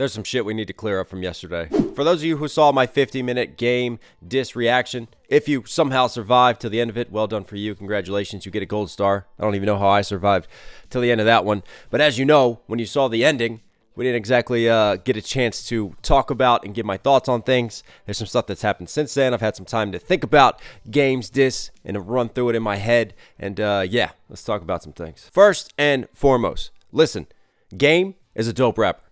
There's some shit we need to clear up from yesterday. For those of you who saw my 50-minute game diss reaction, if you somehow survived to the end of it, well done for you. Congratulations, you get a gold star. I don't even know how I survived till the end of that one. But as you know, when you saw the ending, we didn't exactly get a chance to talk about and give my thoughts on things. There's some stuff that's happened since then. I've had some time to think about games diss and to run through it in my head. And yeah, let's talk about some things. First and foremost, listen, Game is a dope rapper.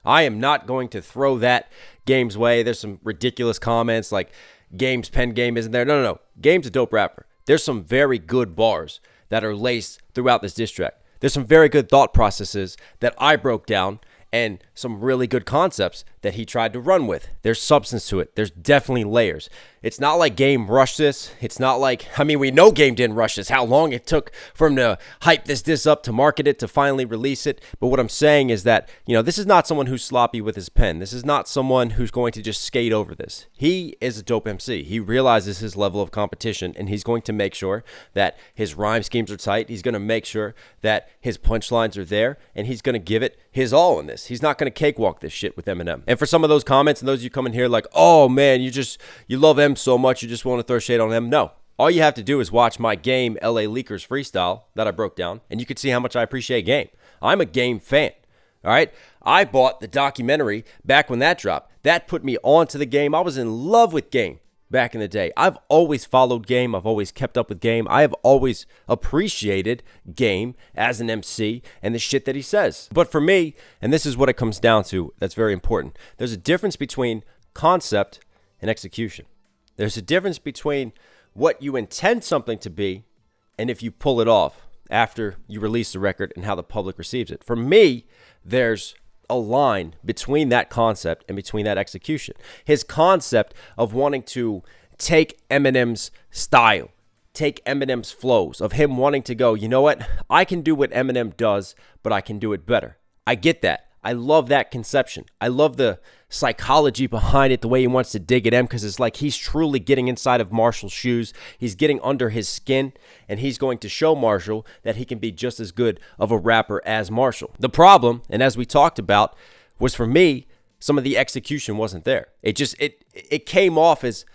I am not going to throw that Game's way. There's some ridiculous comments like Game's pen game isn't there. No. Game's a dope rapper. There's some very good bars that are laced throughout this diss track. There's some very good thought processes that I broke down and some really good concepts that he tried to run with. There's substance to it. There's definitely layers. It's not like Game rushed this. It's not like, we know Game didn't rush this. How long it took for him to hype this diss up, to market it, to finally release it. But what I'm saying is that, this is not someone who's sloppy with his pen. This is not someone who's going to just skate over this. He is a dope MC. He realizes his level of competition, and he's going to make sure that his rhyme schemes are tight. He's going to make sure that his punchlines are there, and he's going to give it his all in this. He's not going to cakewalk this shit with Eminem. And for some of those comments and those of you come in here like, oh man, you love M so much, you just want to throw shade on M. No. All you have to do is watch my Game LA Leakers freestyle that I broke down, and you can see how much I appreciate Game. I'm a Game fan. All right. I bought the documentary back when that dropped. That put me onto the Game. I was in love with Game back in the day. I've always followed Game. I've always kept up with Game. I have always appreciated Game as an MC and the shit that he says. But for me, and this is what it comes down to, that's very important. There's a difference between concept and execution. There's a difference between what you intend something to be and if you pull it off after you release the record and how the public receives it. For me, there's a line between that concept and between that execution. His concept of wanting to take Eminem's style, take Eminem's flows, of him wanting to go, you know what? I can do what Eminem does, but I can do it better. I get that. I love that conception. I love the psychology behind it, the way he wants to dig at M, because it's like he's truly getting inside of Marshall's shoes. He's getting under his skin, and he's going to show Marshall that he can be just as good of a rapper as Marshall. The problem, and as we talked about, was for me, some of the execution wasn't there. It came off as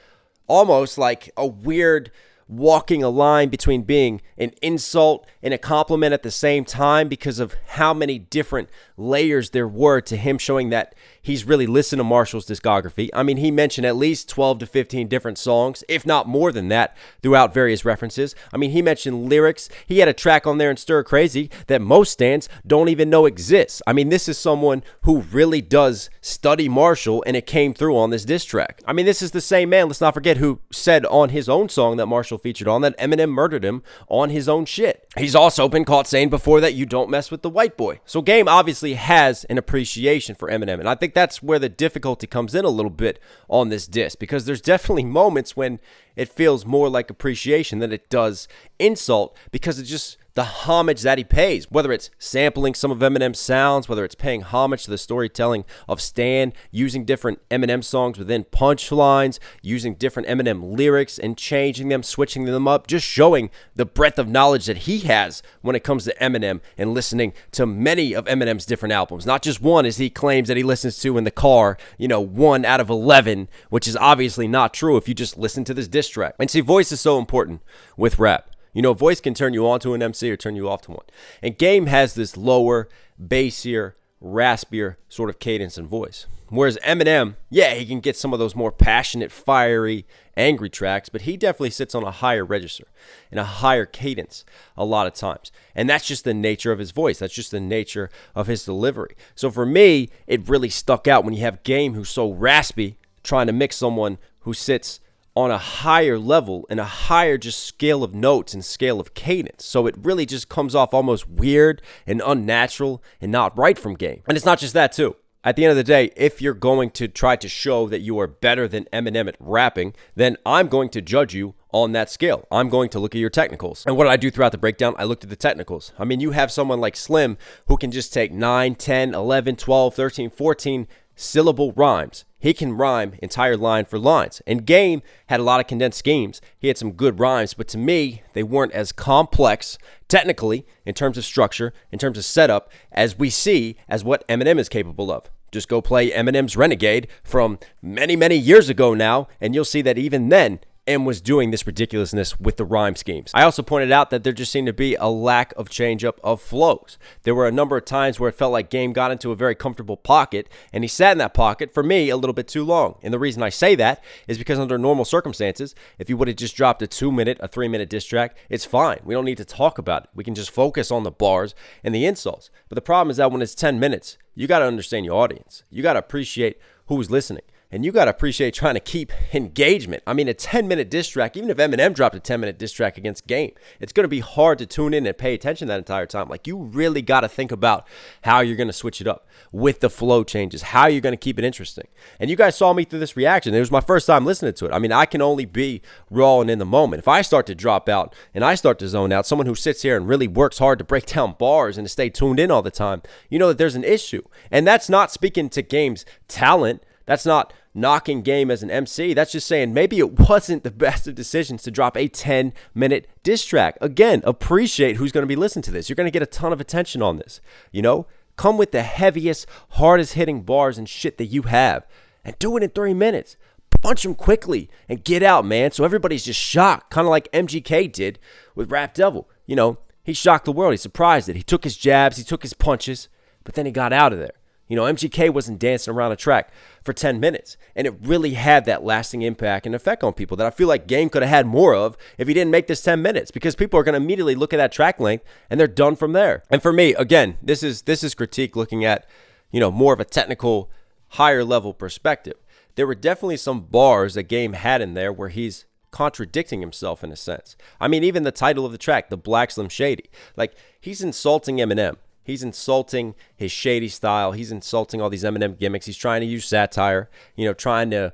almost like a weird walking a line between being an insult and a compliment at the same time because of how many different layers there were to him showing that he's really listened to Marshall's discography. He mentioned at least 12 to 15 different songs, if not more than that, throughout various references. He mentioned lyrics. He had a track on there in Stir Crazy that most stands don't even know exists. This is someone who really does study Marshall, and it came through on this diss track. This is the same man, let's not forget, who said on his own song that Marshall featured on that Eminem murdered him on his own shit. He's also been caught saying before that you don't mess with the white boy. So Game obviously has an appreciation for Eminem, and I think that's where the difficulty comes in a little bit on this diss, because there's definitely moments when it feels more like appreciation than it does insult, because it's just the homage that he pays, whether it's sampling some of Eminem's sounds, whether it's paying homage to the storytelling of Stan, using different Eminem songs within punchlines, using different Eminem lyrics and changing them, switching them up, just showing the breadth of knowledge that he has when it comes to Eminem and listening to many of Eminem's different albums. Not just one, as he claims that he listens to in the car, 1 out of 11, which is obviously not true if you just listen to this diss track. And see, voice is so important with rap. Voice can turn you on to an MC or turn you off to one. And Game has this lower, bassier, raspier sort of cadence and voice. Whereas Eminem, yeah, he can get some of those more passionate, fiery, angry tracks, but he definitely sits on a higher register and a higher cadence a lot of times. And that's just the nature of his voice. That's just the nature of his delivery. So for me, it really stuck out when you have Game who's so raspy trying to mix someone who sits on a higher level and a higher just scale of notes and scale of cadence. So it really just comes off almost weird and unnatural and not right from Game. And it's not just that too. At the end of the day, if you're going to try to show that you are better than Eminem at rapping, then I'm going to judge you on that scale. I'm going to look at your technicals. And what did I do throughout the breakdown? I looked at the technicals. You have someone like Slim who can just take 9, 10, 11, 12, 13, 14 syllable rhymes. He can rhyme entire line for lines. And Game had a lot of condensed schemes. He had some good rhymes, but to me, they weren't as complex technically in terms of structure, in terms of setup, as we see as what Eminem is capable of. Just go play Eminem's Renegade from many, many years ago now, and you'll see that even then, M was doing this ridiculousness with the rhyme schemes. I also pointed out that there just seemed to be a lack of changeup of flows. There were a number of times where it felt like Game got into a very comfortable pocket, and he sat in that pocket, for me, a little bit too long. And the reason I say that is because under normal circumstances, if you would have just dropped a 2-minute, a 3-minute diss track, it's fine. We don't need to talk about it. We can just focus on the bars and the insults. But the problem is that when it's 10 minutes, you got to understand your audience. You got to appreciate who's listening. And you got to appreciate trying to keep engagement. I mean, a 10-minute diss track, even if Eminem dropped a 10-minute diss track against Game, it's going to be hard to tune in and pay attention that entire time. Like, you really got to think about how you're going to switch it up with the flow changes, how you're going to keep it interesting. And you guys saw me through this reaction. It was my first time listening to it. I mean, I can only be raw and in the moment. If I start to drop out and I start to zone out, someone who sits here and really works hard to break down bars and to stay tuned in all the time, you know that there's an issue. And that's not speaking to Game's talent. That's not knocking Game as an MC. That's just saying maybe it wasn't the best of decisions to drop a 10-minute diss track. Again, appreciate who's going to be listening to this. You're going to get a ton of attention on this. You know, come with the heaviest, hardest hitting bars and shit that you have and do it in 3 minutes. Punch them quickly and get out, man. So everybody's just shocked, kind of like MGK did with Rap Devil. You know, he shocked the world. He surprised it. He took his jabs, he took his punches, but then he got out of there. You know, MGK wasn't dancing around a track for 10 minutes, and it really had that lasting impact and effect on people that I feel like Game could have had more of if he didn't make this 10 minutes, because people are going to immediately look at that track length and they're done from there. And for me, again, this is critique looking at, you know, more of a technical, higher level perspective. There were definitely some bars that Game had in there where he's contradicting himself in a sense. I mean, even the title of the track, the Black Slim Shady, like, he's insulting Eminem. He's insulting his shady style. He's insulting all these Eminem gimmicks. He's trying to use satire, you know, trying to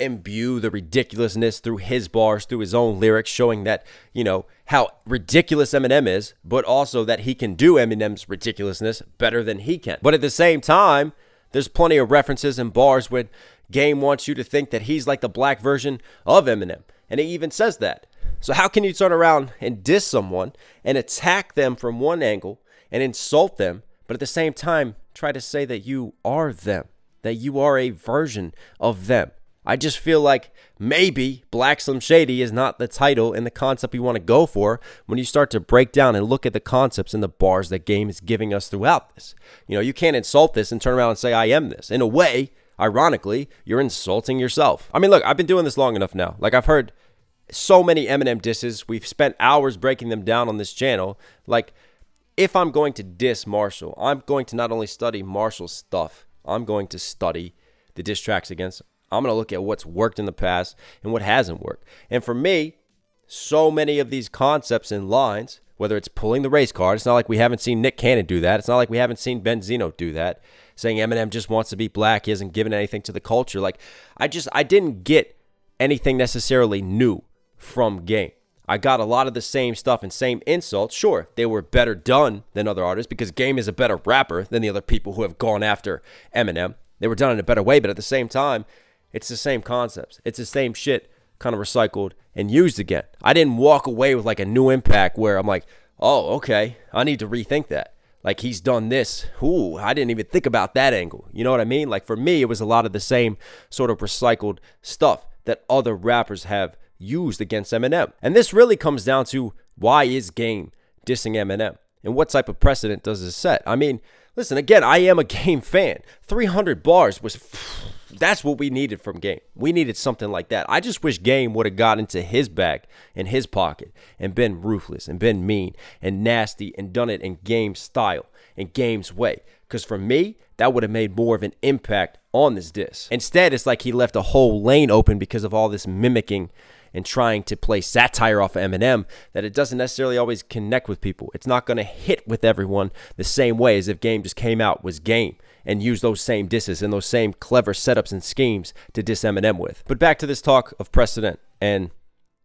imbue the ridiculousness through his bars, through his own lyrics, showing that, you know, how ridiculous Eminem is, but also that he can do Eminem's ridiculousness better than he can. But at the same time, there's plenty of references and bars when Game wants you to think that he's like the black version of Eminem. And he even says that. So how can you turn around and diss someone and attack them from one angle and insult them, but at the same time try to say that you are them, that you are a version of them? I just feel like maybe Black Slim Shady is not the title and the concept you want to go for when you start to break down and look at the concepts and the bars that Game is giving us throughout this. You know, you can't insult this and turn around and say, I am this. In a way, ironically, you're insulting yourself. I mean, look, I've been doing this long enough now. Like, I've heard so many Eminem disses. We've spent hours breaking them down on this channel. Like, if I'm going to diss Marshall, I'm going to not only study Marshall's stuff, I'm going to study the diss tracks against him. I'm going to look at what's worked in the past and what hasn't worked. And for me, so many of these concepts and lines, whether it's pulling the race card, it's not like we haven't seen Nick Cannon do that. It's not like we haven't seen Benzino do that, saying Eminem just wants to be black. He hasn't given anything to the culture. Like, I didn't get anything necessarily new from Game. I got a lot of the same stuff and same insults. Sure, they were better done than other artists because Game is a better rapper than the other people who have gone after Eminem. They were done in a better way, but at the same time, it's the same concepts. It's the same shit kind of recycled and used again. I didn't walk away with like a new impact where I'm like, oh, okay, I need to rethink that. Like, he's done this. Ooh, I didn't even think about that angle. You know what I mean? Like, for me, it was a lot of the same sort of recycled stuff that other rappers have used against Eminem. And this really comes down to, why is Game dissing Eminem? And what type of precedent does this set? I mean, listen, again, I am a Game fan. 300 bars was, that's what we needed from Game. We needed something like that. I just wish Game would have got into his bag and his pocket and been ruthless and been mean and nasty and done it in Game's style and Game's way. Because for me, that would have made more of an impact on this diss. Instead, it's like he left a whole lane open because of all this mimicking and trying to play satire off of Eminem, that it doesn't necessarily always connect with people. It's not going to hit with everyone the same way as if Game just came out, was Game, and used those same disses and those same clever setups and schemes to diss Eminem with. But back to this talk of precedent and,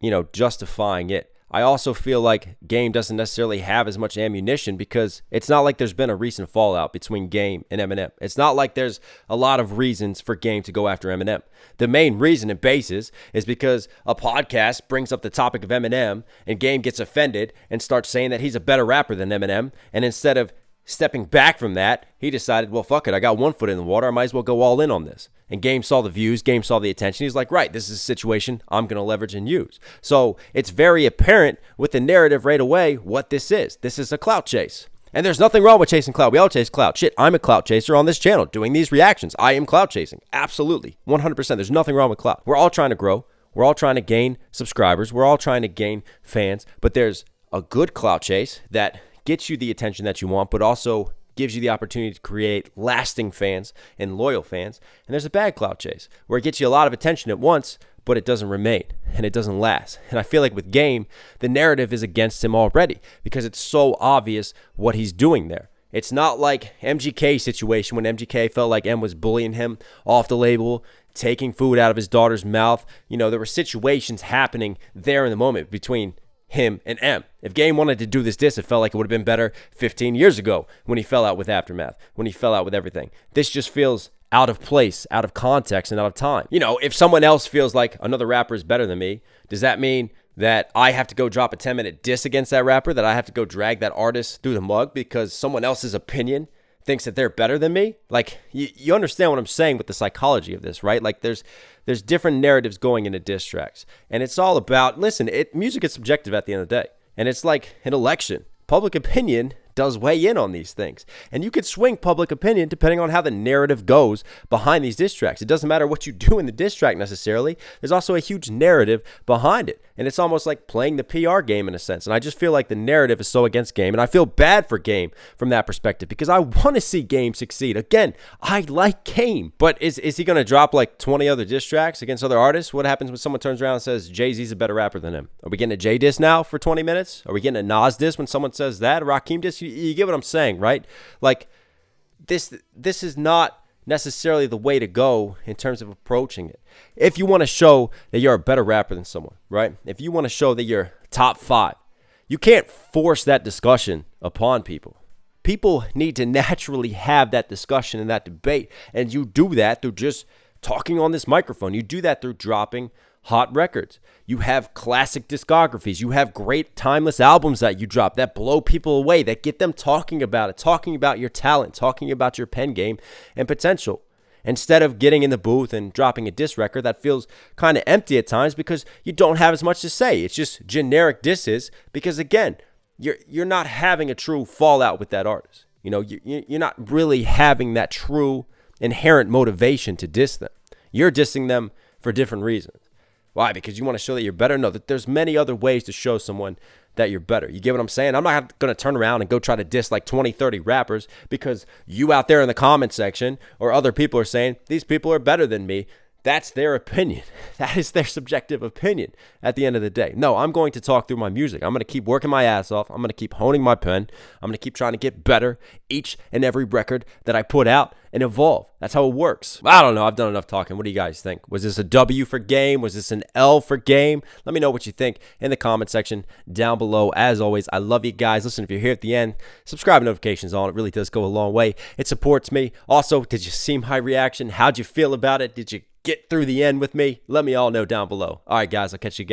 you know, justifying it. I also feel like Game doesn't necessarily have as much ammunition because it's not like there's been a recent fallout between Game and Eminem. It's not like there's a lot of reasons for Game to go after Eminem. The main reason and basis is because a podcast brings up the topic of Eminem and Game gets offended and starts saying that he's a better rapper than Eminem. And instead of stepping back from that, he decided, well, fuck it. I got one foot in the water. I might as well go all in on this. And Game saw the views. Game saw the attention. He's like, right, this is a situation I'm going to leverage and use. So it's very apparent with the narrative right away what this is. This is a clout chase. And there's nothing wrong with chasing clout. We all chase clout. Shit, I'm a clout chaser on this channel doing these reactions. I am clout chasing. Absolutely. 100%. There's nothing wrong with clout. We're all trying to grow. We're all trying to gain subscribers. We're all trying to gain fans. But there's a good clout chase that gets you the attention that you want, but also gives you the opportunity to create lasting fans and loyal fans. And there's a bad clout chase where it gets you a lot of attention at once, but it doesn't remain and it doesn't last. And I feel like with Game, the narrative is against him already because it's so obvious what he's doing there. It's not like MGK situation when MGK felt like M was bullying him off the label, taking food out of his daughter's mouth. You know, there were situations happening there in the moment between him and M. If Game wanted to do this diss, it felt like it would have been better 15 years ago when he fell out with Aftermath, when he fell out with everything. This just feels out of place, out of context, and out of time. You know, if someone else feels like another rapper is better than me, does that mean that I have to go drop a 10-minute diss against that rapper, that I have to go drag that artist through the mug because someone else's opinion thinks that they're better than me? Like, you understand what I'm saying with the psychology of this, right? Like, there's different narratives going into diss tracks. And it's all about, listen, music is subjective at the end of the day. And it's like an election. Public opinion does weigh in on these things. And you could swing public opinion depending on how the narrative goes behind these diss tracks. It doesn't matter what you do in the diss track necessarily. There's also a huge narrative behind it. And it's almost like playing the PR game in a sense. And I just feel like the narrative is so against Game. And I feel bad for Game from that perspective because I want to see Game succeed. Again, I like Game. But is he going to drop like 20 other diss tracks against other artists? What happens when someone turns around and says Jay-Z's a better rapper than him? Are we getting a Jay diss now for 20 minutes? Are we getting a Nas diss when someone says that? A Rakim diss? You get what I'm saying, right? Like, this is not necessarily the way to go in terms of approaching it. If you want to show that you're a better rapper than someone, right? If you want to show that you're top 5, you can't force that discussion upon people. People need to naturally have that discussion and that debate, and you do that through just talking on this microphone. You do that through dropping hot records. You have classic discographies. You have great timeless albums that you drop that blow people away, that get them talking about it, talking about your talent, talking about your pen game and potential. Instead of getting in the booth and dropping a diss record that feels kind of empty at times because you don't have as much to say. It's just generic disses because, again, you're not having a true fallout with that artist. You know, you're not really having that true inherent motivation to diss them. You're dissing them for different reasons. Why? Because you want to show that you're better? No, that there's many other ways to show someone that you're better. You get what I'm saying? I'm not going to turn around and go try to diss like 20, 30 rappers because you out there in the comment section or other people are saying these people are better than me. That's their opinion. That is their subjective opinion at the end of the day. No, I'm going to talk through my music. I'm going to keep working my ass off. I'm going to keep honing my pen. I'm going to keep trying to get better each and every record that I put out and evolve. That's how it works. I don't know. I've done enough talking. What do you guys think? Was this a W for Game? Was this an L for Game? Let me know what you think in the comment section down below. As always, I love you guys. Listen, if you're here at the end, subscribe and notifications on. It really does go a long way. It supports me. Also, did you see my reaction? How'd you feel about it? Did you get through the end with me? Let me all know down below. All right, guys, I'll catch you again.